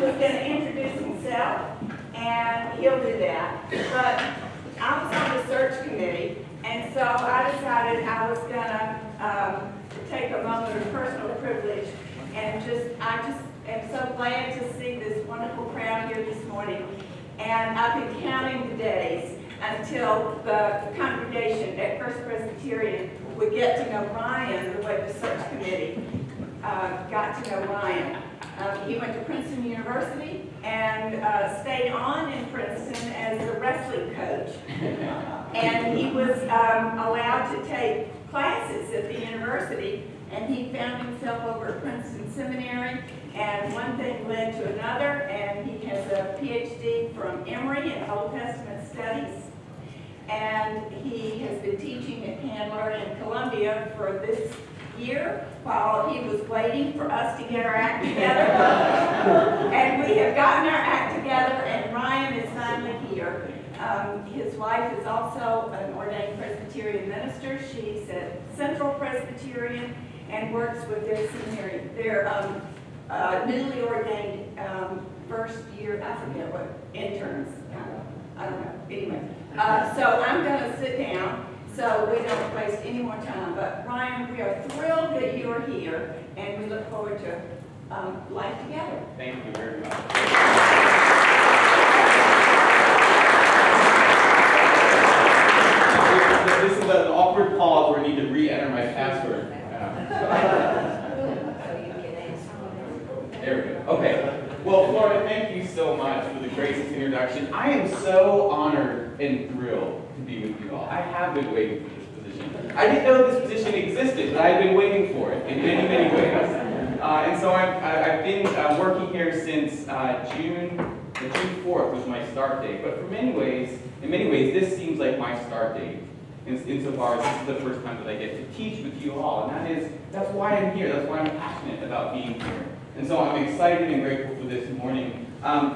was going to introduce himself, and he'll do that. But I was on the search committee, and so I decided I was going to take a moment of personal privilege and I just am so glad to see this wonderful crowd here this morning. And I've been counting the days until the congregation at First Presbyterian would get to know Ryan the way the search committee got to know Ryan. He went to Princeton University and stayed on in Princeton as the wrestling coach. And he was allowed to take classes at the university, and he found himself over at Princeton Seminary, and one thing led to another, and he has a PhD from Emory in Old Testament Studies. And he has been teaching at Candler and Columbia for this year while he was waiting for us to get our act together. And we have gotten our act together, and Ryan is finally here. His wife is also an ordained Presbyterian minister. She's a Central Presbyterian and works with their seminary, their newly ordained first year, I forget what, interns. I don't know. Anyway, so I'm going to sit down so we don't waste any more time. But Ryan, we are thrilled that you are here, and we look forward to life together. Thank you very much. This is an awkward pause where I need to re-enter my password. There we go. Okay. Well, Florida, thank you so much for the gracious introduction. I am so honored and thrilled to be with you all. I have been waiting for this position. I didn't know this position existed, but I've been waiting for it in many, many ways. And so I've been working here since June 4th was my start date. But in many ways, this seems like my start date. Insofar as this is the first time that I get to teach with you all, and that's why I'm here. That's why I'm passionate about being here. And so I'm excited and grateful for this morning.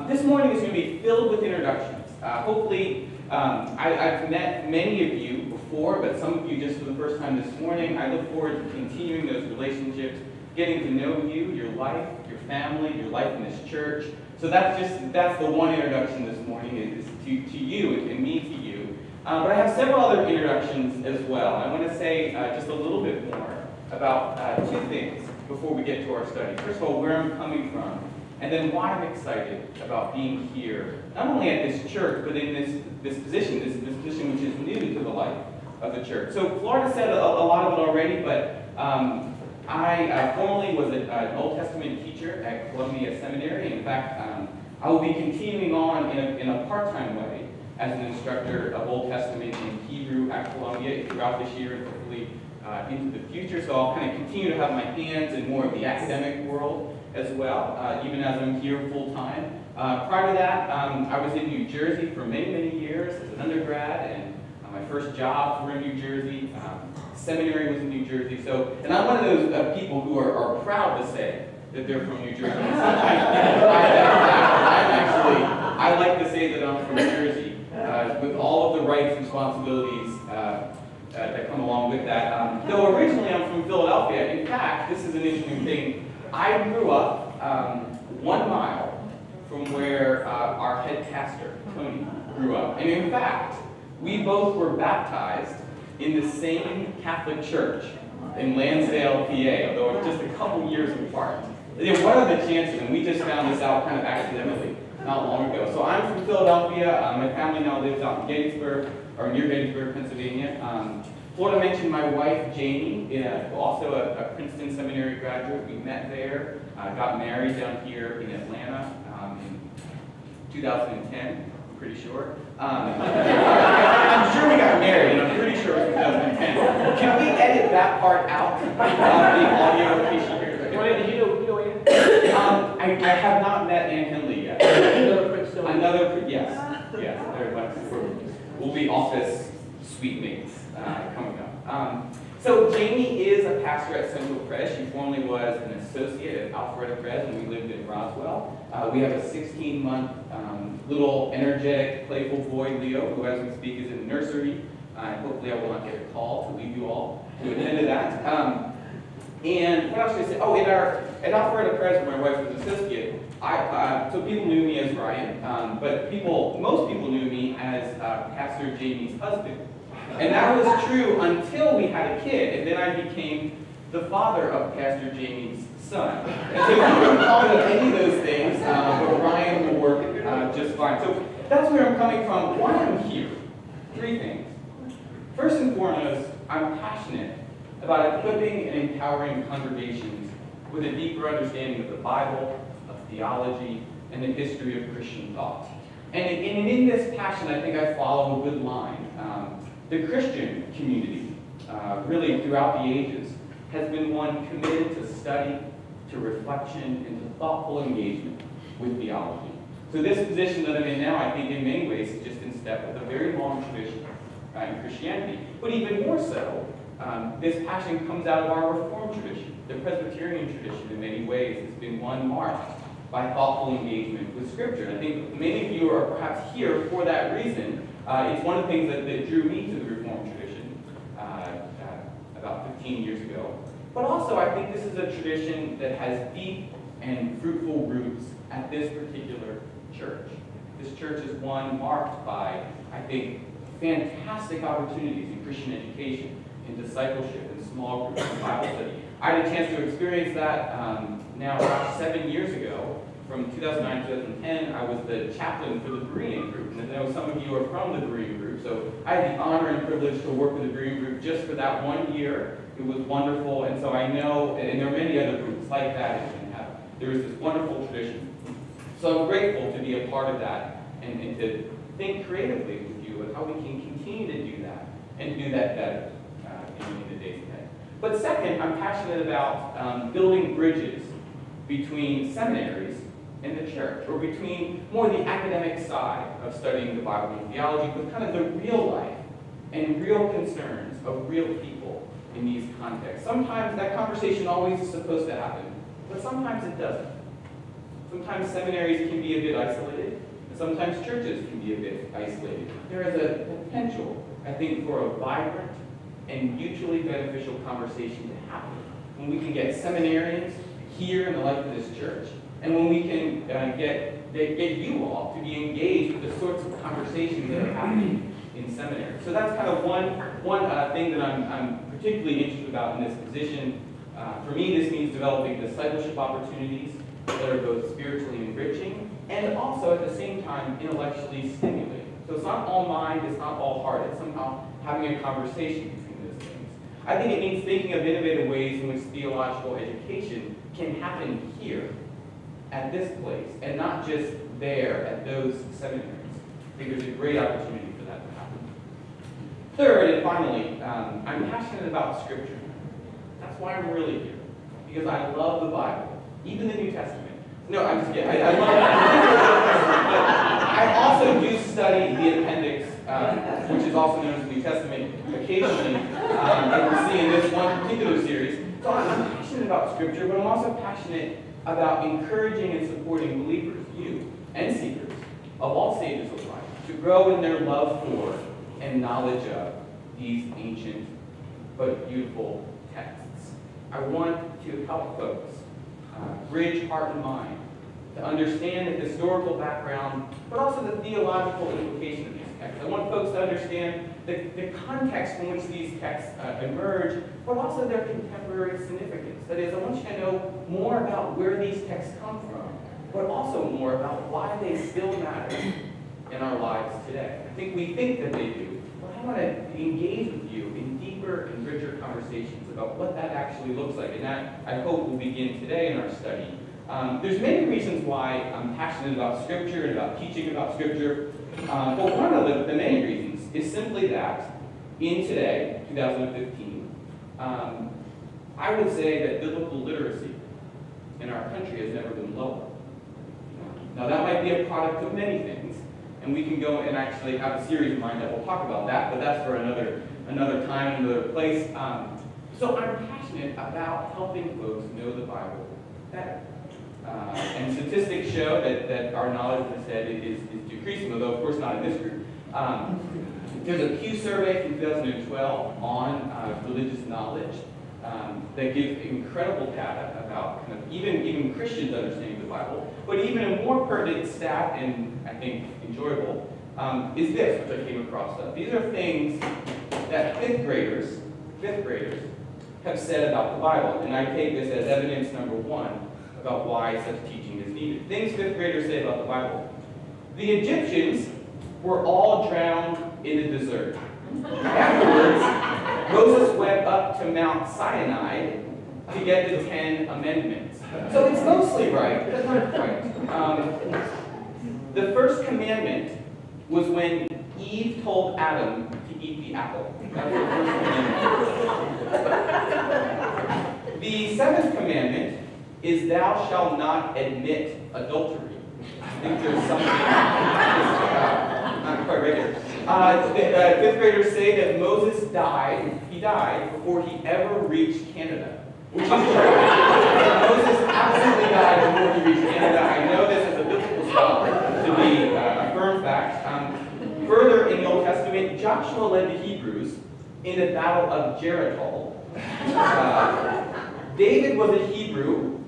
This morning is going to be filled with introductions. Hopefully, I've met many of you before, but some of you just for the first time this morning. I look forward to continuing those relationships, getting to know you, your life, your family, your life in this church. So that's the one introduction this morning is to you and me to you. But I have several other introductions as well. I want to say just a little bit more about two things before we get to our study. First of all, where I'm coming from, and then why I'm excited about being here, not only at this church, but in this position which is new to the life of the church. So Florida said a lot of it already, but I formerly was an Old Testament teacher at Columbia Seminary. In fact, I will be continuing on in a part-time way as an instructor of Old Testament and Hebrew at Columbia throughout this year and hopefully into the future. So I'll kind of continue to have my hands in more of the academic world as well, even as I'm here full-time. Prior to that, I was in New Jersey for many, many years as an undergrad, and my first jobs were in New Jersey. Seminary was in New Jersey. So, and I'm one of those people who are proud to say that they're from New Jersey. Sometimes people hide that fact. I like to say that I'm from Jersey, with all of the rights and responsibilities that come along with that. Though originally I'm from Philadelphia. In fact, this is an interesting thing. I grew up 1 mile from where our head pastor, Tony, grew up. And in fact, we both were baptized in the same Catholic church in Lansdale, PA, although it's just a couple years apart. What are the chances? And we just found this out kind of accidentally not long ago. So I'm from Philadelphia. My family now lives out in Gettysburg, or near Gettysburg, Pennsylvania. Florida mentioned my wife, Jamie, also a Princeton Seminary graduate. We met there, got married down here in Atlanta in 2010, I'm pretty sure. I'm sure we got married, and I'm pretty sure it was 2010. Can we edit that part out of the audio in case you hear it? Did you know Ann? I have not met Ann Henley yet. Yes. We'll be office suite mates coming up. So Jamie is a pastor at Central Pres. She formerly was an associate at Alpharetta Pres when we lived in Roswell. We have a 16-month little energetic, playful boy, Leo, who as we speak is in nursery. Hopefully I will not get a call to leave you all to attend to that. And what else should I say? Oh, at Alpharetta Press, where my wife was an associate, so people knew me as Ryan, but most people knew me as Pastor Jamie's husband. And that was true until we had a kid, and then I became the father of Pastor Jamie's son. And so you can call me any of those things, but Ryan will work just fine. So that's where I'm coming from. Why I'm here? 3 things. First and foremost, I'm passionate about equipping and empowering congregations with a deeper understanding of the Bible, of theology, and the history of Christian thought. And in this passion, I think I follow a good line. The Christian community, really throughout the ages, has been one committed to study, to reflection, and to thoughtful engagement with theology. So this position that I'm in now, I think in many ways is just in step with a very long tradition in Christianity. But even more so, this passion comes out of our Reformed tradition. The Presbyterian tradition, in many ways, has been one marked by thoughtful engagement with Scripture. And I think many of you are perhaps here for that reason. It's one of the things that drew me to the Reformed tradition about 15 years ago. But also, I think this is a tradition that has deep and fruitful roots at this particular church. This church is one marked by, I think, fantastic opportunities in Christian education, in discipleship, in small groups, in Bible study. I had a chance to experience that now about 7 years ago. From 2009 to 2010, I was the chaplain for the Berean group. And I know some of you are from the Berean group, so I had the honor and privilege to work with the Berean group just for that 1 year. It was wonderful, and so I know, and there are many other groups like that, there is this wonderful tradition. So I'm grateful to be a part of that and to think creatively with you of how we can continue to do that and to do that better in the days ahead. But second, I'm passionate about building bridges between seminaries and the church, or between more the academic side of studying the Bible and theology with kind of the real life and real concerns of real people in these contexts. Sometimes that conversation always is supposed to happen, but sometimes it doesn't. Sometimes seminaries can be a bit isolated, and sometimes churches can be a bit isolated. There is a potential, I think, for a vibrant and mutually beneficial conversation to happen when we can get seminarians here in the life of this church, and when we can get you all to be engaged with the sorts of conversations that are happening in seminary. So that's kind of one thing that I'm particularly interested about in this position. For me, this means developing discipleship opportunities that are both spiritually enriching and also at the same time intellectually stimulating. So it's not all mind, it's not all heart, it's somehow having a conversation between those things. I think it means thinking of innovative ways in which theological education can happen here, at this place, and not just there at those seminaries. I think there's a great opportunity for that to happen. Third, and finally, I'm passionate about Scripture. That's why I'm really here, because I love the Bible, even the New Testament. No, I'm just kidding. I love it. I also do study the appendix, which is also known as the New Testament, occasionally, and we'll see in this one particular series. So I'm passionate about Scripture, but I'm also passionate about encouraging and supporting believers, you, and seekers of all stages of life, to grow in their love for and knowledge of these ancient but beautiful texts. I want to help folks bridge heart and mind, to understand the historical background, but also the theological implication of these texts. I want folks to understand the context in which these texts emerge, but also their contemporary significance. That is, I want you to know more about where these texts come from, but also more about why they still matter in our lives today. I think we think that they do, but I want to engage with you in deeper and richer conversations about what that actually looks like, and that, I hope, will begin today in our study. There's many reasons why I'm passionate about Scripture and about teaching about Scripture, but one of the main reasons is simply that in today, 2015, I would say that biblical literacy in our country has never been lower. Now that might be a product of many things, and we can go and actually have a series in mind that will talk about that, but that's for another time, another place. So I'm passionate about helping folks know the Bible better. And statistics show that our knowledge, as I said, is decreasing, although of course not in this group. There's a Pew survey from 2012 on religious knowledge that gives incredible data about kind of even Christians understanding the Bible. But even a more pertinent stat and I think enjoyable is this, which I came across. These are things that fifth graders have said about the Bible, and I take this as evidence number one about why such teaching is needed. Things fifth graders say about the Bible. The Egyptians were all drowned in the desert. Afterwards, Moses went up to Mount Sinai to get the 10 Amendments. So it's mostly right, but not quite. The first commandment was when Eve told Adam to eat the apple. That was the first commandment. The seventh commandment is thou shalt not admit adultery. I think there's something not quite right here. Fifth graders say that Moses died, he died before he ever reached Canada. Which is true. Moses absolutely died before he reached Canada. I know this as a biblical scholar to be a firm fact. Further in the Old Testament, Joshua led the Hebrews in the Battle of Jericho. David was a Hebrew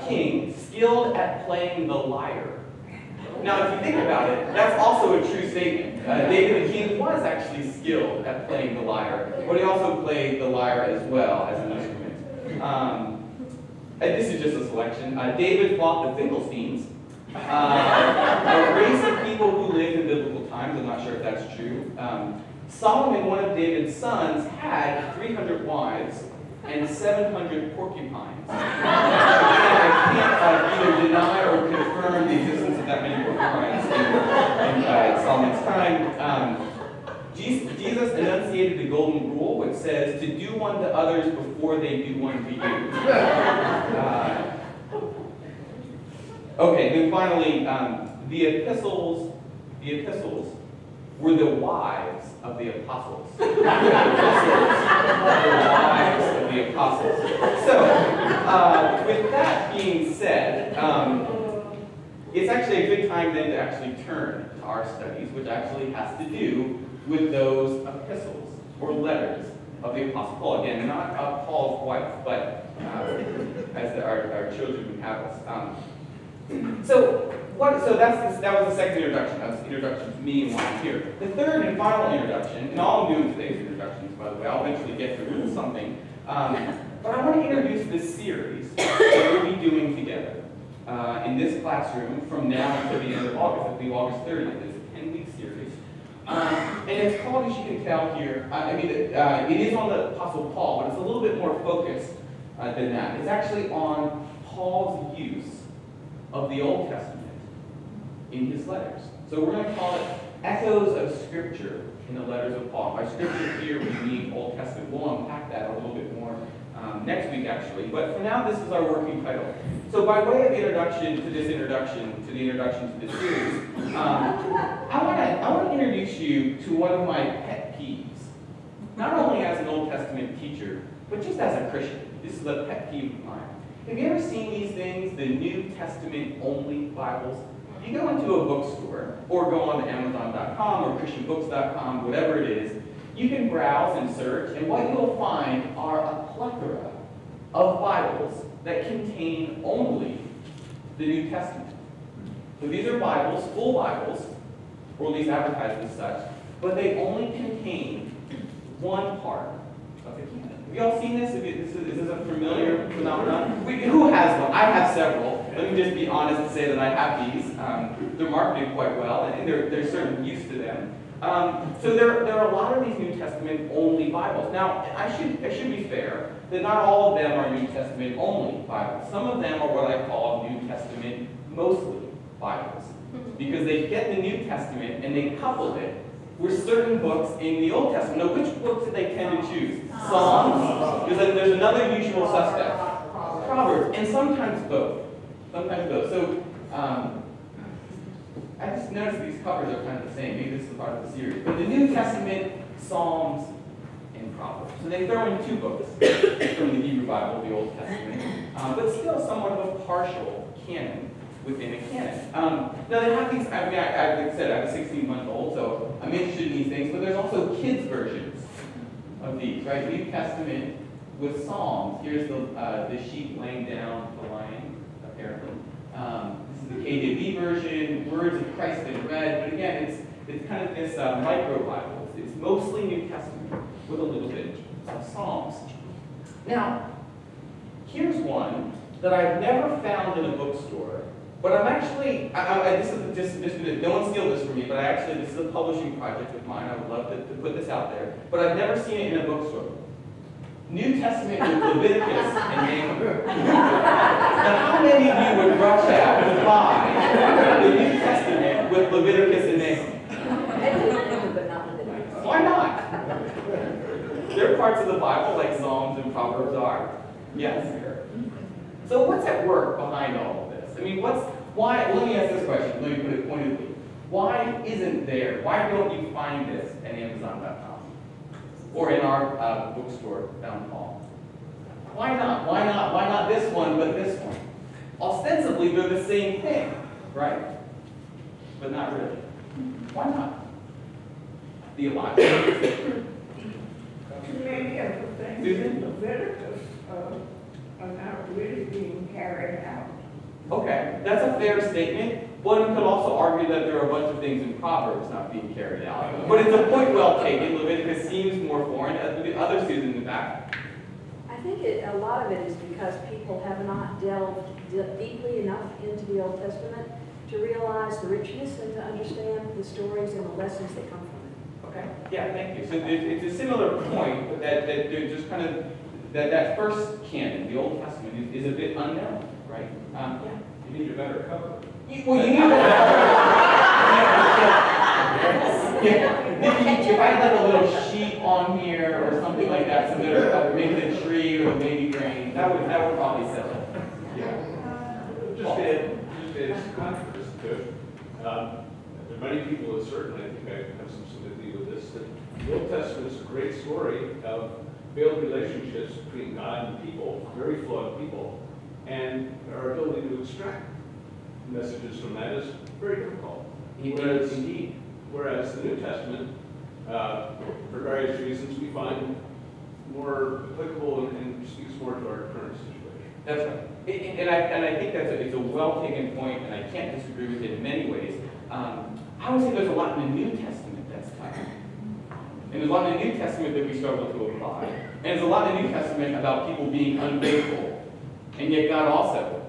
king skilled at playing the lyre. Now, if you think about it, that's also a true statement. David the king was actually skilled at playing the lyre, but he also played the lyre as well as an instrument. And this is just a selection. David fought the Philistines, a race of people who lived in biblical times. I'm not sure if that's true. Solomon, one of David's sons, had 300 wives and 700 porcupines. I can't either deny or confirm the existence of that many porcupines in Solomon's time. Jesus enunciated the golden rule, which says to do one to others before they do one to you. Okay, then finally, the epistles were the wives of the apostles. The wives of the apostles. So, with that being said, it's actually a good time then to actually turn to our studies, which actually has to do with those epistles or letters of the Apostle Paul. Again, not Paul's wife, but as our children would have us. So that was the second introduction. That was the introduction to me and why I'm here. The third and final introduction, and all I'm doing today's introductions, by the way, I'll eventually get through something. But I want to introduce this series that we'll be doing together in this classroom from now until the end of August. It'll be August 30th. It's a 10-week series. And it's called, as you can tell here, it is on the Apostle Paul, but it's a little bit more focused than that. It's actually on Paul's use of the Old Testament in his letters. So we're going to call it Echoes of Scripture in the letters of Paul. By Scripture here we mean Old Testament. We'll unpack that a little bit more next week actually, but for now this is our working title. So by way of introduction to this introduction, to the introduction to this series, I want to introduce you to one of my pet peeves. Not only as an Old Testament teacher, but just as a Christian. This is a pet peeve of mine. Have you ever seen these things, the New Testament only Bibles? You go into a bookstore, or go on to Amazon.com or ChristianBooks.com, whatever it is, you can browse and search, and what you'll find are a plethora of Bibles that contain only the New Testament. So these are Bibles, full Bibles, or at least advertised as such, but they only contain one part of the canon. Have you all seen this? Is this a familiar phenomenon? Who has one? I have several. Let me just be honest and say that I have these. They're marketed quite well, and there's certain use to them. So there are a lot of these New Testament only Bibles. Now, I should be fair that not all of them are New Testament only Bibles. Some of them are what I call New Testament mostly Bibles, because they get the New Testament and they couple it with certain books in the Old Testament. Now, which books do they tend to choose? Psalms, because there's another usual suspect. Proverbs, and sometimes both. Sometimes both. So, I just noticed these covers are kind of the same. Maybe this is part of the series. But the New Testament, Psalms, and Proverbs. So they throw in two books from the Hebrew Bible, the Old Testament, but still somewhat of a partial canon within a canon. Now they have these, like I said, I have a 16-month-old, so I'm interested in these things, but there's also kids' versions of these, right? New Testament with Psalms, here's the sheep laying down the lion, apparently. This is the KJV version, words of Christ in red, but again, it's kind of this micro Bible. It's mostly New Testament with a little bit of Psalms. Now, here's one that I've never found in a bookstore, but I'm actually, this is no one steal this from me, but this is a publishing project of mine. I would love to put this out there, but I've never seen it in a bookstore. New Testament with Leviticus and Nahum. Now, how many of you would rush out to buy the New Testament with Leviticus and Nahum? Why not? There are parts of the Bible, like Psalms and Proverbs are. Yes. So what's at work behind all of this? I mean, why, let me ask this question, let me put it pointedly. Why isn't there, why don't you find this at Amazon.com? Or in our bookstore down the hall? Why not? Why not this one, but this one? Ostensibly, they're the same thing, right? But not really. Why not? Theologian. Many of the things in Leviticus are not really being carried out. Okay, that's a fair statement. One could also argue that there are a bunch of things in Proverbs not being carried out. But it's a point well taken. Leviticus seems more foreign, as the other Susan in the back. I think a lot of it is because people have not delved deeply enough into the Old Testament to realize the richness and to understand the stories and the lessons that come from it. Okay, yeah, thank you. So it's a similar point, but that they're just kind of, that first canon, the Old Testament, is a bit unknown, right? Yeah. You need a better cover. Well, you need if I had like a little sheep on here or something like that, so there maybe the tree or maybe grain, that would probably settle. Yeah. Just as contrast to, there are many people that certainly, I think I have some sympathy with this, that the Old Testament is a great story of failed relationships between God and people, very flawed people, and our ability to extract messages from that is very difficult. Whereas the New Testament, for various reasons, we find more applicable and speaks more to our current situation. That's right. And I think it's a well-taken point, and I can't disagree with it in many ways. I would say there's a lot in the New Testament that's tight. And there's a lot in the New Testament that we struggle to apply. And there's a lot in the New Testament about people being unfaithful. And yet God also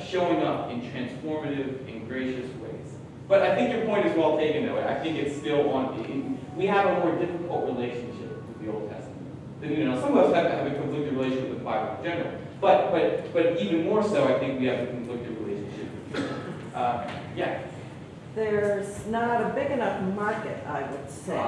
showing up in transformative and gracious ways. But I think your point is well taken, though. I think it's still we have a more difficult relationship with the Old Testament. Some of us have a conflicted relationship with the Bible in general. But even more so, I think we have a conflicted relationship with people. Yeah. There's not a big enough market, I would say,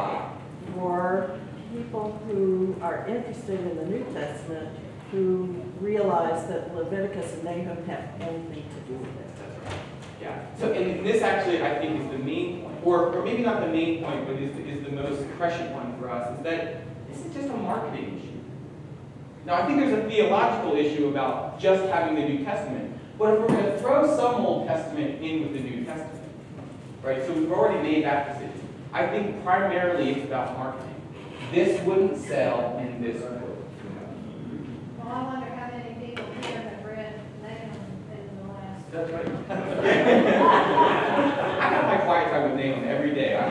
for people who are interested in the New Testament who realize that Leviticus and Nahum have anything to do with it. That's right. Yeah. So, and this actually, I think, is the main point, or maybe not the main point, but is the most prescient one for us, is that this is just a marketing issue. Now, I think there's a theological issue about just having the New Testament, but if we're going to throw some Old Testament in with the New Testament, right, so we've already made that decision. I think primarily it's about marketing. This wouldn't sell in this way. Well, I wonder how many people here have read Nahum in the last. That's right. I have my quiet time with Nahum every day. I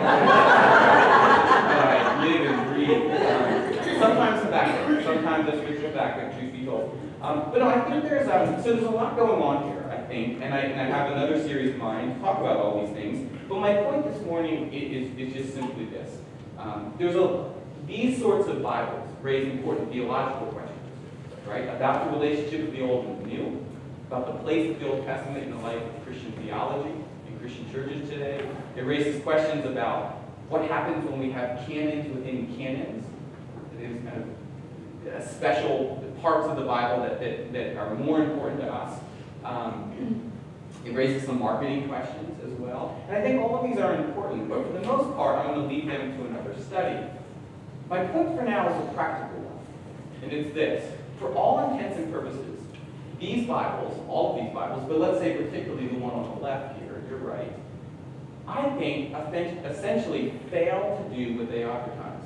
live and breathe. Sometimes Habakkuk. Sometimes I switch to Habakkuk, truth be told. But no, I think there's a lot going on here, I think, and I have another series in mind to talk about all these things. But my point this morning is just simply this. These sorts of Bibles raise important theological questions, right? About the relationship of the Old and the New, about the place of the Old Testament in the life of Christian theology in Christian churches today. It raises questions about what happens when we have canons within canons. It is kind of special parts of the Bible that are more important to us. It raises some marketing questions as well. And I think all of these are important, but for the most part, I'm going to leave them to another study. My point for now is a practical one, and it's this. For all intents and purposes, these Bibles, all of these Bibles, but let's say particularly the one on the left here, you're right, I think essentially fail to do what they advertise.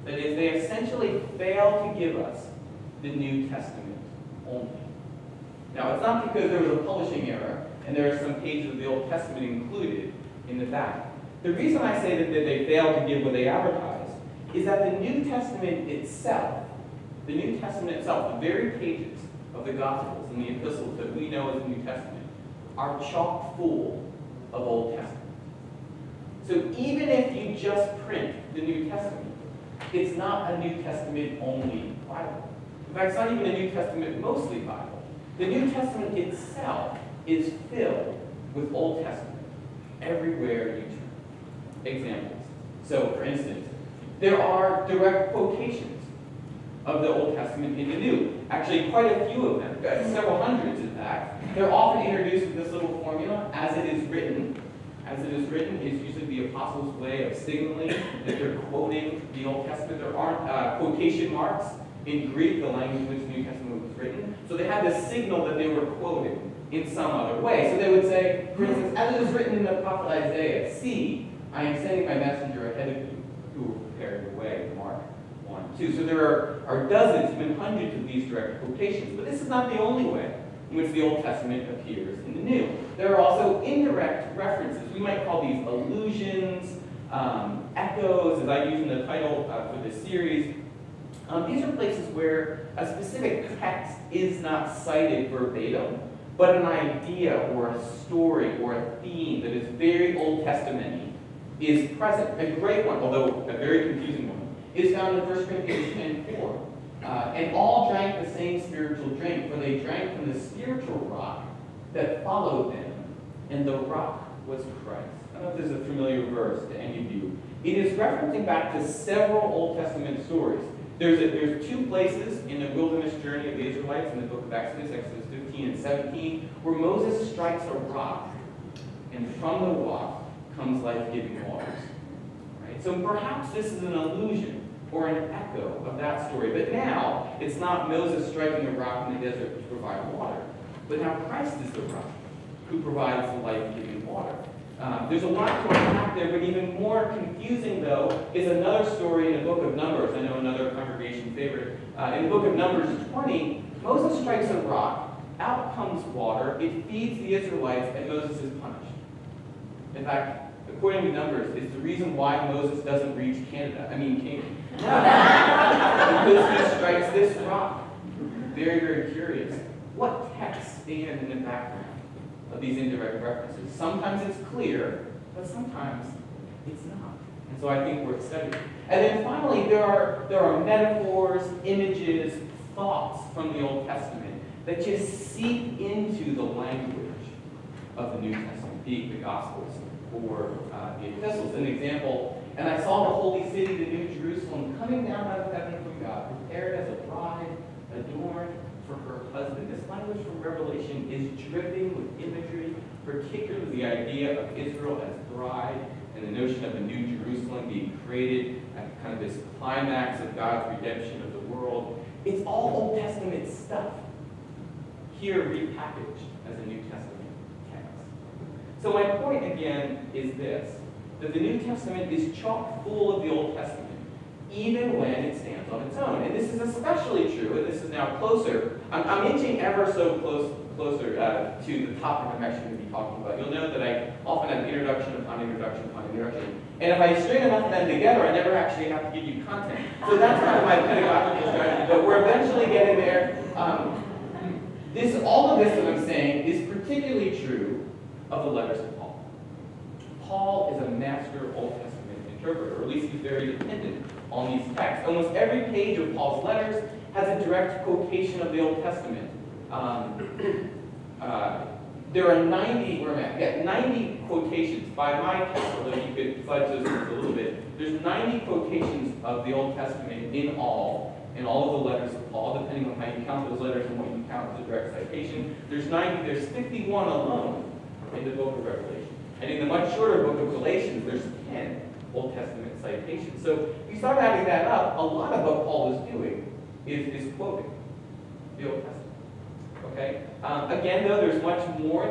That is, they essentially fail to give us the New Testament only. Now, it's not because there was a publishing error and there are some pages of the Old Testament included in the back. The reason I say that they failed to give what they advertised is that the New Testament itself, the very pages of the Gospels and the epistles that we know as the New Testament, are chock full of Old Testament. So even if you just print the New Testament, it's not a New Testament only Bible. In fact, it's not even a New Testament mostly Bible. The New Testament itself is filled with Old Testament everywhere you turn. Examples. So, for instance, there are direct quotations of the Old Testament in the New. Actually, quite a few of them, several hundreds in fact. They're often introduced with this little formula, as it is written. As it is written is usually the apostles' way of signaling that they're quoting the Old Testament. There aren't quotation marks in Greek, the language in which the New Testament was written. So they had to signal that they were quoting in some other way. So they would say, for instance, as it is written in the prophet Isaiah, see, I am sending my messenger ahead of you who will prepare your way, Mark 1:2. So there are dozens, even hundreds of these direct quotations. But this is not the only way in which the Old Testament appears in the New. There are also indirect references. We might call these allusions, echoes, as I use in the title for this series. These are places where a specific text is not cited verbatim, but an idea or a story or a theme that is very Old Testament-y is present. A great one, although a very confusing one, is found in 1 Corinthians 10:4. And all drank the same spiritual drink, for they drank from the spiritual rock that followed them, and the rock was Christ. I don't know if this is a familiar verse to any of you. It is referencing back to several Old Testament stories. There's two places in the wilderness journey of the Israelites in the book of Exodus, Exodus 15 and 17, where Moses strikes a rock, and from the rock comes life-giving waters. Right? So perhaps this is an allusion or an echo of that story. But now, it's not Moses striking a rock in the desert to provide water, but now Christ is the rock who provides the life-giving water. There's a lot to unpack there, but even more confusing, though, is another story in the book of Numbers. I know another congregation favorite. In the book of Numbers 20, Moses strikes a rock, out comes water, it feeds the Israelites, and Moses is punished. In fact, according to Numbers, it's the reason why Moses doesn't reach Canaan. Because he strikes this rock. Very, very curious. What texts stand in the background of these indirect references? Sometimes it's clear, but sometimes it's not. And so I think worth studying. And then finally, there are metaphors, images, thoughts from the Old Testament that just seep into the language of the New Testament, be it the Gospels or the epistles. An example, and I saw the holy city, the New Jerusalem, coming down out of heaven from God, prepared as a bride, adorned for her husband. This language from Revelation is dripping with imagery, particularly the idea of Israel as bride and the notion of the New Jerusalem being created at kind of this climax of God's redemption of the world. It's all Old Testament stuff, here repackaged as a New Testament text. So my point again is this, that the New Testament is chock full of the Old Testament, even when it stands on its own. And this is especially true, and this is now closer. I'm inching ever so closer to the topic I'm actually going to be talking about. You'll note that I often have introduction upon introduction upon introduction. And if I string enough of them together, I never actually have to give you content. So that's kind of my pedagogical strategy, but we're eventually getting there. All of this that I'm saying is particularly true of the letters of Paul. Paul is a master Old Testament interpreter, or at least he's very dependent on these texts. Almost every page of Paul's letters has a direct quotation of the Old Testament. There are 90 quotations by my count, although you could fudge those a little bit. There's 90 quotations of the Old Testament in all of the letters of Paul, depending on how you count those letters and what you count as a direct citation. There's 51 alone in the book of Revelation. And in the much shorter book of Galatians, there's 10 Old Testament citations. So if you start adding that up, a lot of what Paul is doing is quoting the Old Testament. Okay? Again, though, there's much more.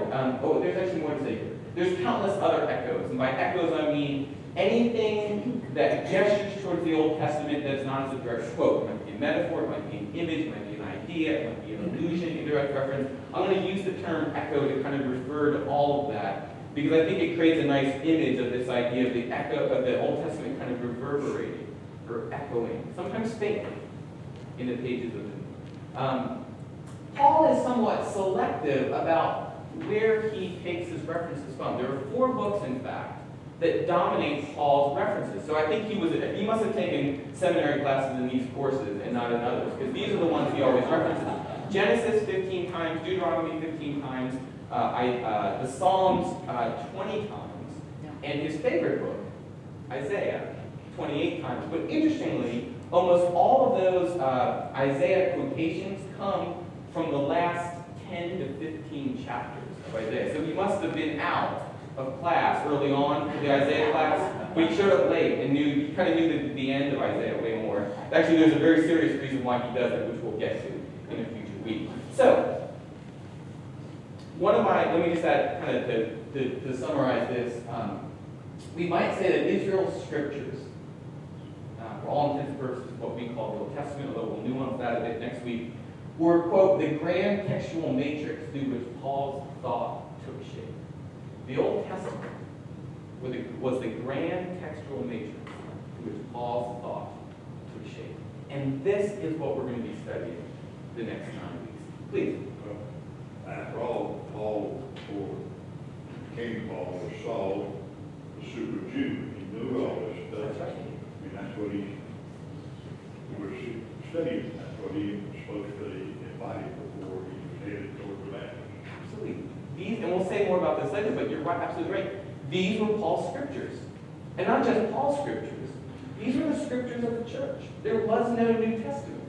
There's actually more to say here. There's countless other echoes. And by echoes, I mean anything that gestures towards the Old Testament that's not as a direct quote. It might be a metaphor, it might be an image, it might be an idea, it might be an allusion, indirect reference. I'm going to use the term echo to kind of refer to all of that, because I think it creates a nice image of this idea of the echo of the Old Testament kind of reverberating or echoing, sometimes faintly, in the pages of the New. Paul is somewhat selective about where he takes his references from. There are 4 books, in fact, that dominate Paul's references. So I think he must have taken seminary classes in these courses and not in others, because these are the ones he always references. Genesis 15 times, Deuteronomy 15 times, the Psalms 20 times, and his favorite book, Isaiah, 28 times. But interestingly, almost all of those Isaiah quotations come from the last 10 to 15 chapters of Isaiah. So he must have been out of class early on for the Isaiah class, but he showed up late and he kind of knew the end of Isaiah way more. Actually, there's a very serious reason why he does it, which we'll get to in a future week. So, let me just add, kind of to summarize this, we might say that Israel's scriptures, for all intents and purposes, what we call the Old Testament, although we'll nuance that a bit next week, were, quote, the grand textual matrix through which Paul's thought took shape. The Old Testament was the grand textual matrix through which Paul's thought took shape. And this is what we're going to be studying the next 9 weeks. Please. After all, Paul, before King Paul, was Saul, the super Jew. He knew all this stuff. That's right. I mean, that's what he was studying. That's what he was supposed to embody before he was headed toward Damascus. Absolutely. And we'll say more about this later, but you're right, absolutely right. These were Paul's scriptures. And not just Paul's scriptures. These were the scriptures of the church. There was no New Testament.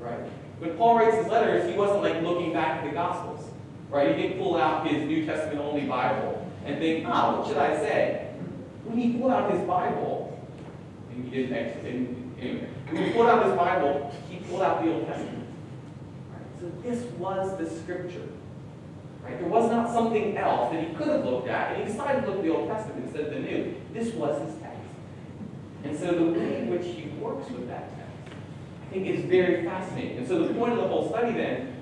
Right? When Paul writes his letters, he wasn't like looking back at the Gospels. Right? He didn't pull out his New Testament only Bible and think, what should I say? When he pulled out his Bible, and he didn't actually, anyway, when he pulled out his Bible, he pulled out the Old Testament. Right? So this was the scripture. Right? There was not something else that he could have looked at, and he decided to look at the Old Testament instead of the New. This was his text. And so the way in which he works with that text, I think, is very fascinating. And so the point of the whole study then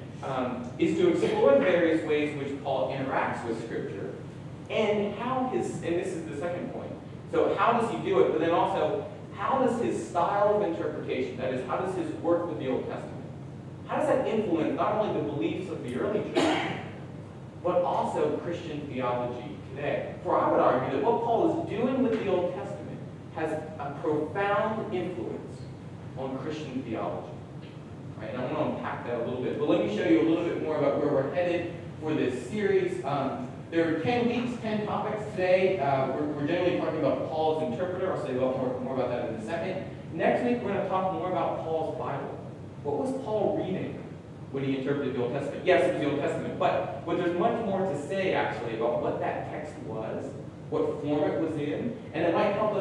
is to explore the various ways in which Paul interacts with Scripture, and and this is the second point. So how does he do it? But then also, how does his style of interpretation, that is, how does his work with the Old Testament, how does that influence not only the beliefs of the early church, but also Christian theology today? For I would argue that what Paul is doing with the Old Testament has a profound influence on Christian theology. Right? And I want to unpack that a little bit. But let me show you a little bit more about where we're headed for this series. There are 10 weeks, 10 topics today. We're generally talking about Paul's interpreter. I'll say more about that in a second. Next week, we're going to talk more about Paul's Bible. What was Paul reading when he interpreted the Old Testament? Yes, it was the Old Testament, but there's much more to say, actually, about what that text was, what form it was in, and it might help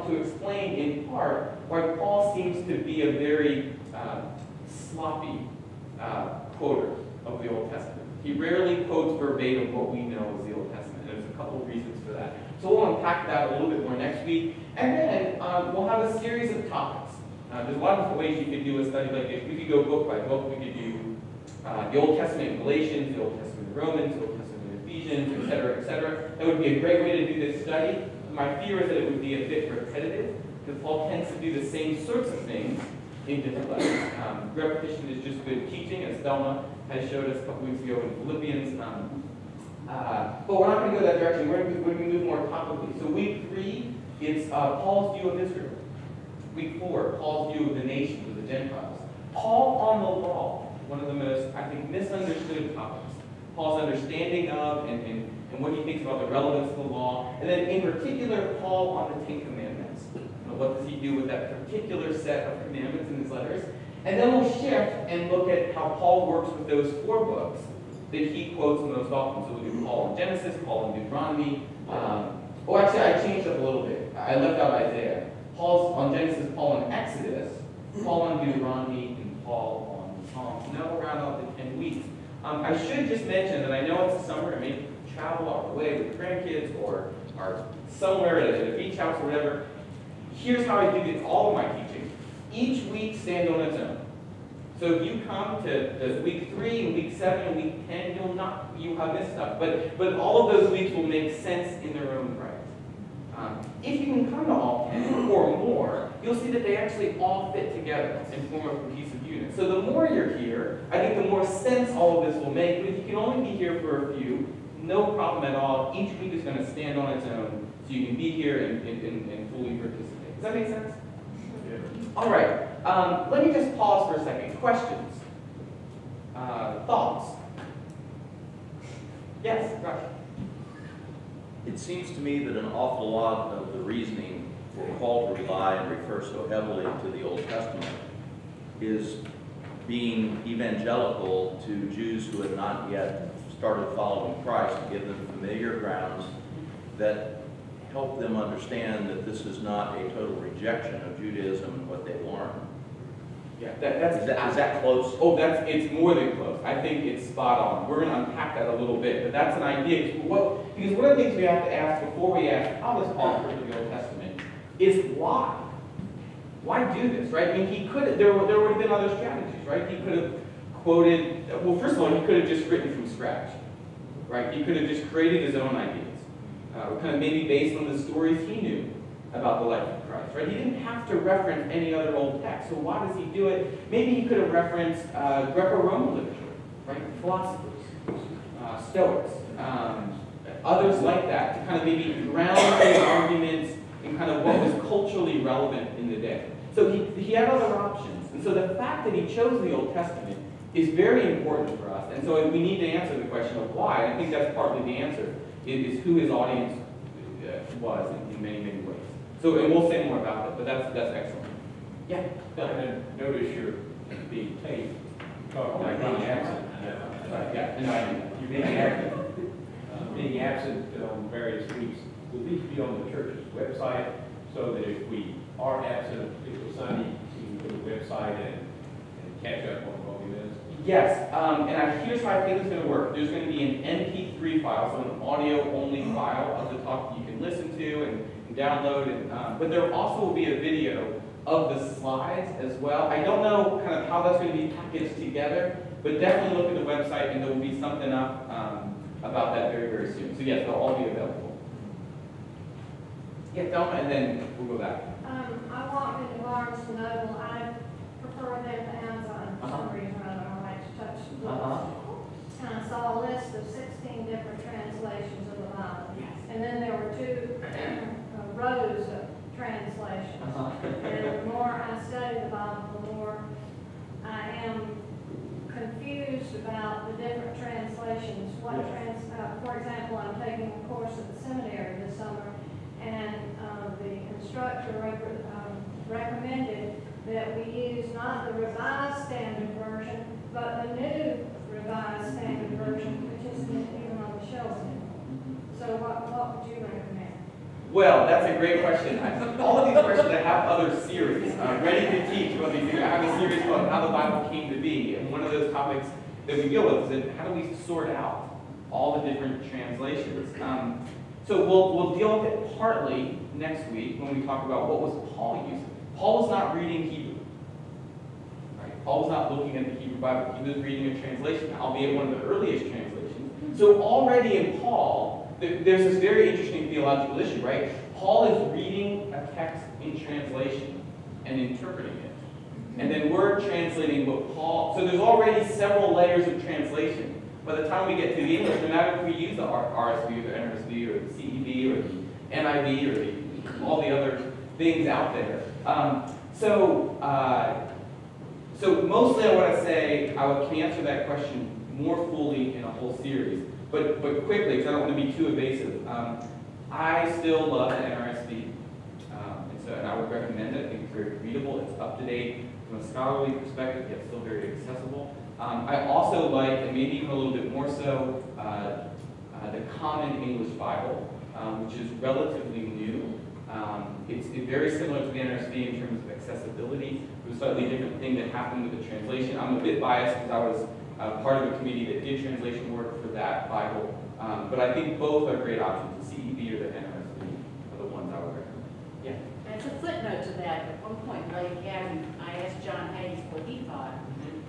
to explain, in part, why Paul seems to be a very sloppy quoter of the Old Testament. He rarely quotes verbatim what we know as the Old Testament, and there's a couple of reasons for that. So we'll unpack that a little bit more next week, and then we'll have a series of topics. There's a lot of different ways you could do a study like this. We could go book by book. We could do the Old Testament in Galatians, the Old Testament in Romans, the Old Testament in Ephesians, etc., etc. That would be a great way to do this study. My fear is that it would be a bit repetitive, because Paul tends to do the same sorts of things in different letters. Repetition is just good teaching, as Thelma has showed us a couple weeks ago in Philippians. But we're not going to go that direction. We're going to move more topically. So week 3, it's Paul's view of Israel. Week 4, Paul's view of the nations, of the Gentiles. Paul on the law, one of the most, I think, misunderstood topics. Paul's understanding of and what he thinks about the relevance of the law. And then in particular, Paul on the 10 Commandments. What does he do with that particular set of commandments in his letters? And then we'll shift and look at how Paul works with those 4 books that he quotes most often. So we'll do Paul in Genesis, Paul in Deuteronomy. Actually, I changed up a little bit. I left out Isaiah. Paul's on Genesis, Paul in Exodus, Paul on Deuteronomy, and Paul on the Psalms. And then we'll round out the 10 weeks. I should just mention that I know it's the summer, and maybe travel our way with grandkids or are somewhere at a beach house or whatever. Here's how I do all of my teaching. Each week stands on its own. So if you come to week 3 and week 7 and week 10, you'll have missed stuff. But all of those weeks will make sense in their own right. If you can come to all 10 or more, you'll see that they actually all fit together and form a cohesive unit. So the more you're here, I think the more sense all of this will make. But if you can only be here for a few, no problem at all. Each week is going to stand on its own, so you can be here and fully participate. Does that make sense? Yeah. All right. Let me just pause for a second. Questions? Thoughts? Yes, Rush. It seems to me that an awful lot of the reasoning for Paul to rely and refer so heavily to the Old Testament is being evangelical to Jews who had not yet started following Christ, to give them familiar grounds that help them understand that this is not a total rejection of Judaism and what they learned. Yeah, Is that close? Oh, it's more than close. I think it's spot on. We're going to unpack that a little bit, but that's an idea. Because one of the things we have to ask before we ask how does Paul refer to the Old Testament is why. Why do this, right? I mean, he could. There would have been other strategies, right? He could have quoted. Well, first of all, he could have just written from scratch, right? He could have just created his own ideas, kind of maybe based on the stories he knew about the life of Christ, right? He didn't have to reference any other old text. So why does he do it? Maybe he could have referenced Greco-Roman literature, right? Philosophers, Stoics, others like that, to kind of maybe ground his arguments in kind of what was culturally relevant in the day. So he had other options. And so the fact that he chose the Old Testament is very important for us. And so we need to answer the question of why. And I think that's partly the answer, is who his audience was in many, many ways. So, and we'll say more about that, but that's excellent. Yeah? And notice you're being taped. Like being absent. Yeah, and I do. You're being absent. Being absent on various weeks. Will these be on the church's website so that if we are absent a particular Sunday, you can go to the website and catch up on what we missed? Yes, here's how I think it's going to work. There's going to be an MP3 file, so an audio-only file of the talk that you can listen to and download. But there also will be a video of the slides as well. I don't know kind of how that's going to be packaged together, but definitely look at the website and there will be something up about that very, very soon. So yes, they'll all be available. Yeah, Thelma, and then we'll go back. I walked into Barnes & Noble. I prefer them to Amazon for some reason. I don't like to touch the books. And I saw a list of 16 different translations of the Bible. Yes. And then there were 2 rows of translations. And the more I study the Bible, the more I am confused about the different translations. For example, I'm taking a course at the seminary this summer, and the instructor recommended that we use not the Revised Standard Version, but the New Revised Standard Version, which isn't even on the shelf anymore. So what would you recommend? Well, that's a great question. All of these questions, I have other series ready to teach about these things. I have a series called How the Bible Came to Be, and one of those topics that we deal with is how do we sort out all the different translations. So we'll deal with it partly next week when we talk about what was Paul using. Paul was not reading Hebrew. Right? Paul was not looking at the Hebrew Bible. He was reading a translation, albeit one of the earliest translations. So already in Paul, there's this very interesting theological issue, right? Paul is reading a text in translation and interpreting it. And then we're translating what Paul... So there's already several layers of translation. By the time we get to the English, no matter if we use the RSV or the NRSV or the CEV or the NIV or all the other things out there. So mostly I want to say I can answer that question more fully in a whole series. But quickly, because I don't want to be too evasive. I still love the NRSV. And I would recommend it. I think it's very readable. It's up to date from a scholarly perspective, yet still very accessible. I also like, and maybe even a little bit more so, the Common English Bible, which is relatively new. It's very similar to the NRSV in terms of accessibility. It was a slightly different thing that happened with the translation. I'm a bit biased because I was part of a committee that did translation work for that Bible. But I think both are great options. The CEV or the NRSV are the ones I would recommend. Yeah. As a footnote to that, at one point in Lake Academy, I asked John Hayes what he thought.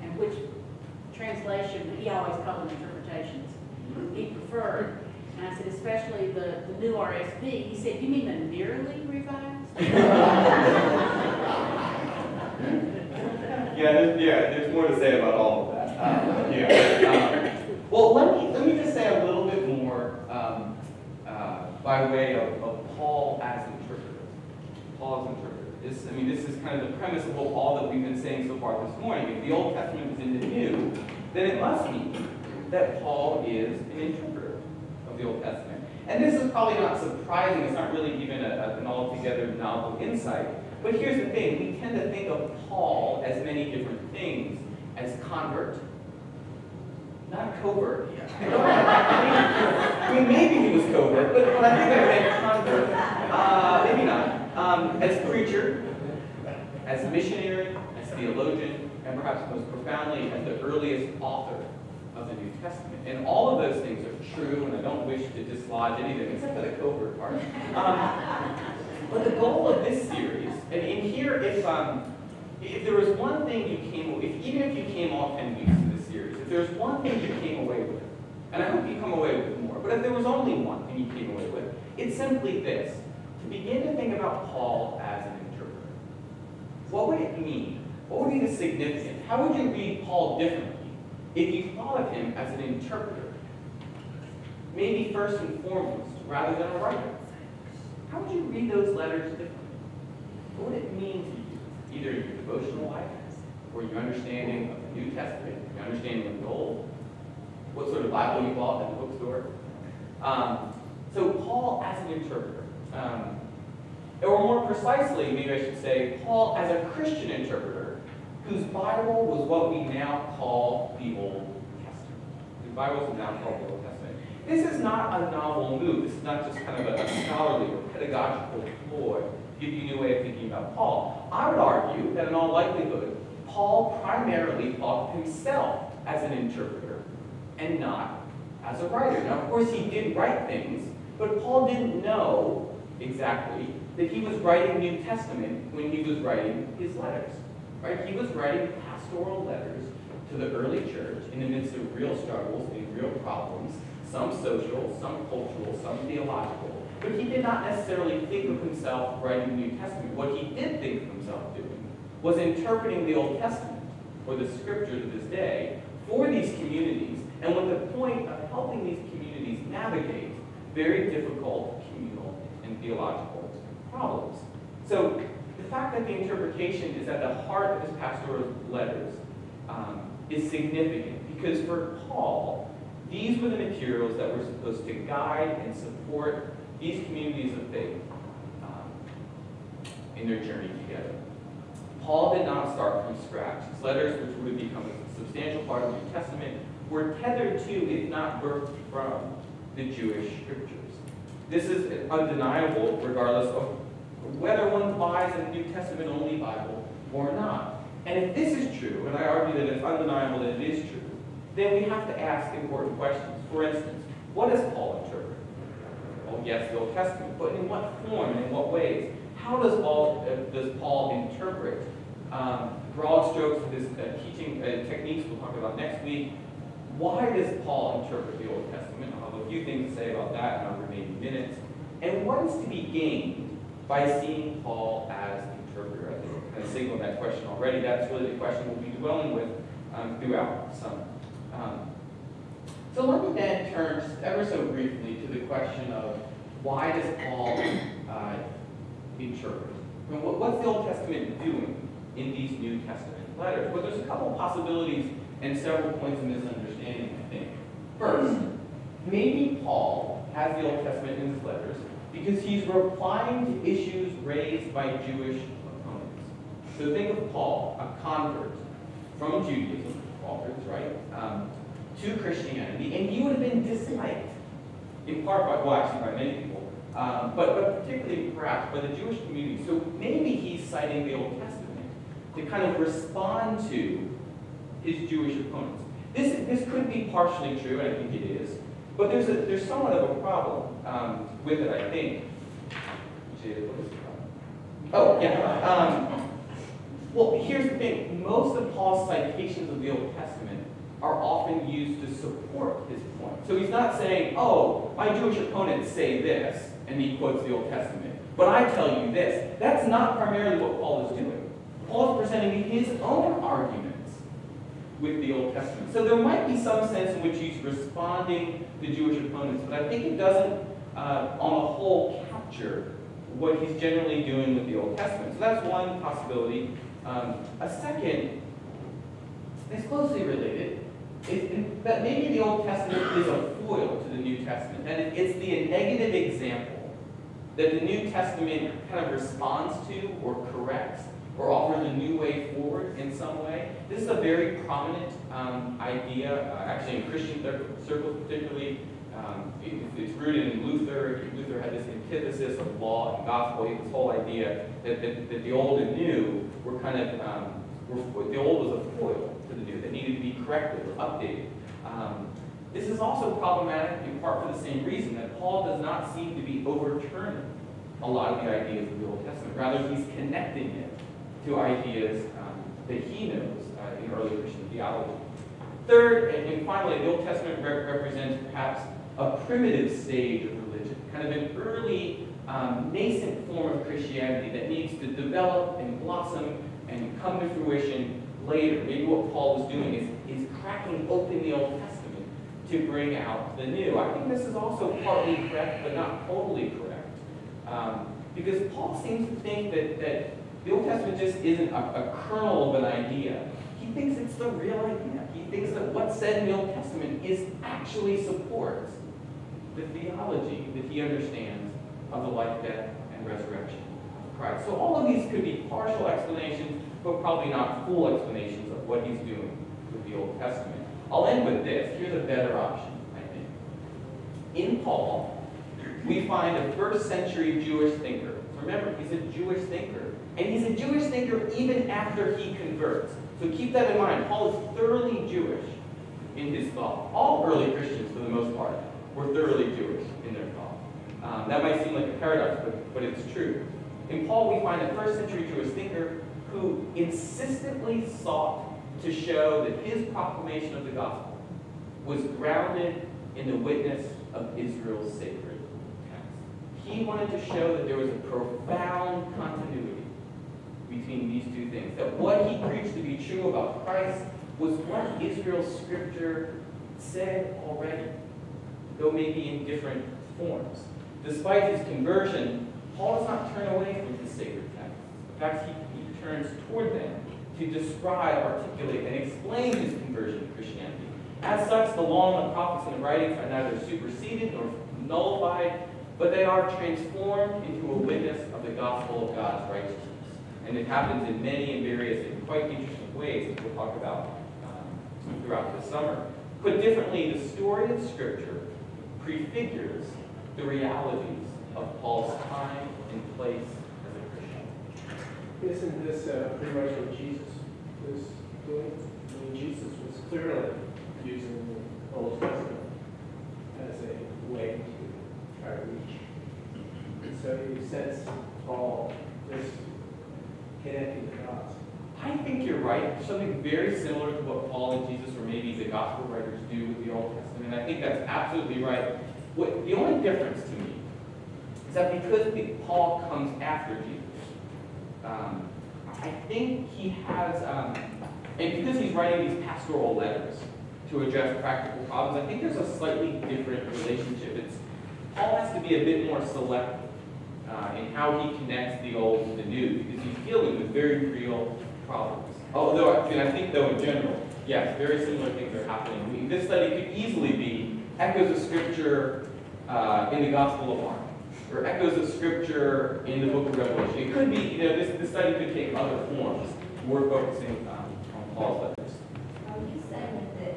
And which translation, he always called them interpretations, he preferred. And I said, especially the new RSV. He said, you mean the nearly revised? There's more to say about all of that. Well, let me just say a little bit more by way of Paul as interpreter. Paul as interpreter. This is kind of the premise of all that we've been saying so far this morning. If the Old Testament is in the New, then it must mean that Paul is an interpreter of the Old Testament. And this is probably not surprising. It's not really even an altogether novel insight. But here's the thing. We tend to think of Paul as many different things, as convert. Not covert. Maybe he was covert, but I think I meant convert. Maybe not. As preacher, as missionary, as theologian, and perhaps most profoundly, as the earliest author of the New Testament. And all of those things are true, and I don't wish to dislodge anything, except for the covert part. But the goal of this series, and in here, if there was one thing you came away, even if you came all 10 weeks of this series, if there's one thing you came away with, and I hope you come away with more, but if there was only one thing you came away with, it's simply this: to begin to think about Paul as an interpreter. What would it mean? What would be the significance? How would you read Paul differently if you thought of him as an interpreter? Maybe first and foremost, rather than a writer. How would you read those letters differently? What would it mean to you, either in your devotional life, or your understanding of the New Testament, your understanding of the Old, what sort of Bible you bought at the bookstore? So Paul as an interpreter. Or more precisely, maybe I should say, Paul as a Christian interpreter, whose Bible was what we now call the Old Testament. The Bible is now called the Old Testament. This is not a novel move. This is not just kind of a scholarly or pedagogical ploy to give you a new way of thinking about Paul. I would argue that in all likelihood, Paul primarily thought of himself as an interpreter and not as a writer. Now, of course, he did write things, but Paul didn't know exactly that he was writing New Testament when he was writing his letters. Right? He was writing pastoral letters to the early church in the midst of real struggles and real problems, some social, some cultural, some theological. But he did not necessarily think of himself writing the New Testament. What he did think of himself doing was interpreting the Old Testament, or the scriptures of his day, for these communities, and with the point of helping these communities navigate very difficult communal and theological problems. So the fact that the interpretation is at the heart of his pastoral letters is significant, because for Paul, these were the materials that were supposed to guide and support these communities of faith in their journey together. Paul did not start from scratch. His letters, which would become a substantial part of the New Testament, were tethered to, if not birthed from, the Jewish scriptures. This is undeniable regardless of whether one buys a New Testament-only Bible or not. And if this is true, and I argue that it's undeniable that it is true, then we have to ask important questions. For instance, what does Paul interpret? Well, yes, the Old Testament, but in what form and in what ways? How does Paul interpret broad strokes of his teaching techniques we'll talk about next week? Why does Paul interpret the Old Testament? I'll have a few things to say about that in our remaining minutes. And what is to be gained by seeing Paul as interpreter? I think I signaled that question already. That's really the question we'll be dwelling with throughout the summer. So let me then turn just ever so briefly to the question of why does Paul interpret? What's the Old Testament doing in these New Testament letters? Well, there's a couple of possibilities and several points of misunderstanding, I think. First, maybe Paul has the Old Testament in his letters because he's replying to issues raised by Jewish opponents. So think of Paul, a convert from Judaism, Walter's right, to Christianity, and he would have been disliked, in part by, well, actually by many people, but particularly perhaps by the Jewish community. So maybe he's citing the Old Testament to kind of respond to his Jewish opponents. This could be partially true, and I think it is, but there's somewhat of a problem with it, I think. What is the problem? Oh, yeah. Well, here's the thing. Most of Paul's citations of the Old Testament are often used to support his point. So he's not saying, oh, my Jewish opponents say this, and he quotes the Old Testament. But I tell you this. That's not primarily what Paul is doing. Paul is presenting his own arguments with the Old Testament. So there might be some sense in which he's responding to Jewish opponents, but I think it doesn't, on the whole, capture what he's generally doing with the Old Testament. So that's one possibility. A second is closely related, is that maybe the Old Testament is a foil to the New Testament, and it's the negative example that the New Testament kind of responds to or corrects or offers a new way forward in some way. This is a very prominent idea, actually in Christian circles particularly. It's rooted in Luther. Luther had this antithesis of law and gospel. He had this whole idea that the old and new were kind of, the old was a foil to the new that needed to be corrected or updated. This is also problematic in part for the same reason that Paul does not seem to be overturning a lot of the ideas of the Old Testament. Rather, he's connecting it to ideas that he knows in early Christian theology. Third, and finally, the Old Testament represents perhaps a primitive stage of religion, kind of an early nascent form of Christianity that needs to develop and blossom and come to fruition later. Maybe what Paul is doing is cracking open the Old Testament to bring out the new. I think this is also partly correct, but not totally correct. Because Paul seems to think that the Old Testament just isn't a kernel of an idea. He thinks it's the real idea. He thinks that what's said in the Old Testament actually supports the theology that he understands of the life, death, and resurrection of Christ. So all of these could be partial explanations, but probably not full explanations of what he's doing with the Old Testament. I'll end with this. Here's a better option, I think. In Paul, we find a first century Jewish thinker. Remember, he's a Jewish thinker. And he's a Jewish thinker even after he converts. So keep that in mind. Paul is thoroughly Jewish in his thought. All early Christians, for the most part, were thoroughly Jewish in their thought. That might seem like a paradox, but it's true. In Paul, we find a first century Jewish thinker who insistently sought to show that his proclamation of the gospel was grounded in the witness of Israel's sacred text. He wanted to show that there was a profound continuity between these two things. That what he preached to be true about Christ was what Israel's scripture said already, though maybe in different forms. Despite his conversion, Paul does not turn away from his sacred texts. In fact, he turns toward them to describe, articulate, and explain his conversion to Christianity. As such, the law and the prophets and the writings are neither superseded nor nullified, but they are transformed into a witness of the gospel of God's righteousness. And it happens in many and various and quite interesting ways, as we'll talk about throughout the summer. Put differently, the story of Scripture prefigures the realities of Paul's time and place as a Christian. Isn't this pretty much what Jesus was doing? I mean, Jesus was clearly using the Old Testament as a way to try to reach. And so you sense Paul just connecting the dots. I think you're right. There's something very similar to what Paul and Jesus, or maybe the gospel writers, do with the Old Testament. And I think that's absolutely right. The only difference to me is that because Paul comes after Jesus, I think he has, and because he's writing these pastoral letters to address practical problems, I think there's a slightly different relationship. Paul has to be a bit more selective in how he connects the old to the new, because he's dealing with very real problems. Although, I think, though, in general, yes, very similar things are happening. This study could easily be echoes of Scripture in the Gospel of Mark, or echoes of Scripture in the book of Revelation. It could be, this study could take other forms. We're focusing on Paul's letters. Are you saying that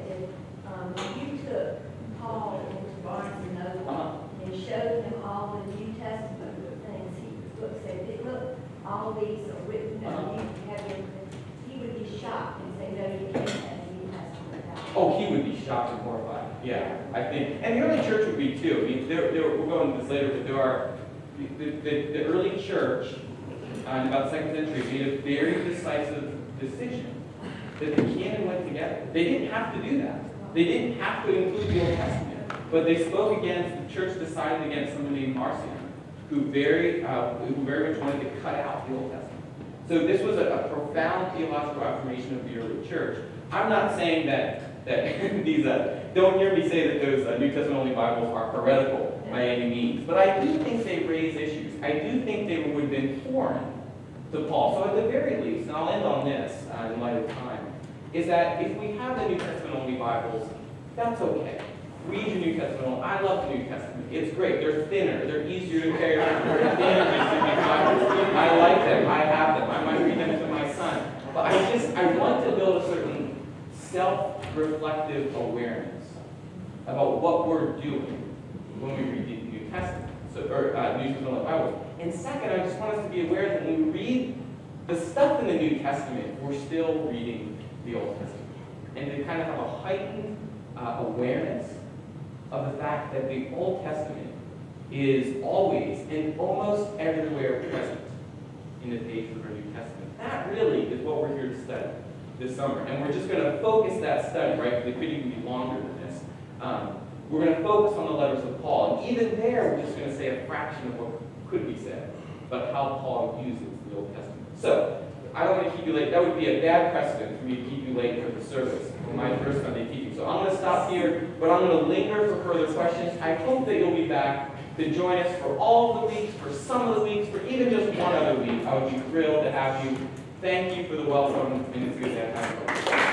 if you took Paul into Barnes and Noble and showed him all the New Testament things he said, look, all these are written down, you have everything, he would be shocked and say, no, you can't have the New Testament out. Oh, he would be shocked and horrified. Yeah, I think, and the early church would be too. I mean, we'll go into this later, but there are the early church in about the 2nd century made a very decisive decision that the canon went together. They didn't have to do that. They didn't have to include the Old Testament, but they spoke against, the church decided against someone named Marcion, who very much wanted to cut out the Old Testament. So this was a profound theological affirmation of the early church. I'm not saying that these, don't hear me say that those New Testament only Bibles are heretical by any means, but I do think they raise issues. I do think they would have been foreign to Paul. So at the very least, and I'll end on this in light of time, is that if we have the New Testament only Bibles, that's okay. Read your New Testament only. I love the New Testament. It's great. They're thinner. They're easier to carry around. I like them. I have them. I might read them to my son. But I want to build a certain self-reflective awareness about what we're doing when we read the New Testament, New Testament Bibles. And second, I just want us to be aware that when we read the stuff in the New Testament, we're still reading the Old Testament. And to kind of have a heightened awareness of the fact that the Old Testament is always and almost everywhere present in the pages of our New Testament. That really is what we're here to study this summer. And we're just going to focus that study, right? It could even be longer than this. We're going to focus on the letters of Paul. And even there, we're just going to say a fraction of what could be said about how Paul uses the Old Testament. So, I don't want to keep you late. That would be a bad precedent for me to keep you late for the service, for my first Sunday teaching. So I'm going to stop here, but I'm going to linger for further questions. I hope that you'll be back to join us for all the weeks, for some of the weeks, for even just one other week. I would be thrilled to have you. Thank you for the welcome, and it's good to have you.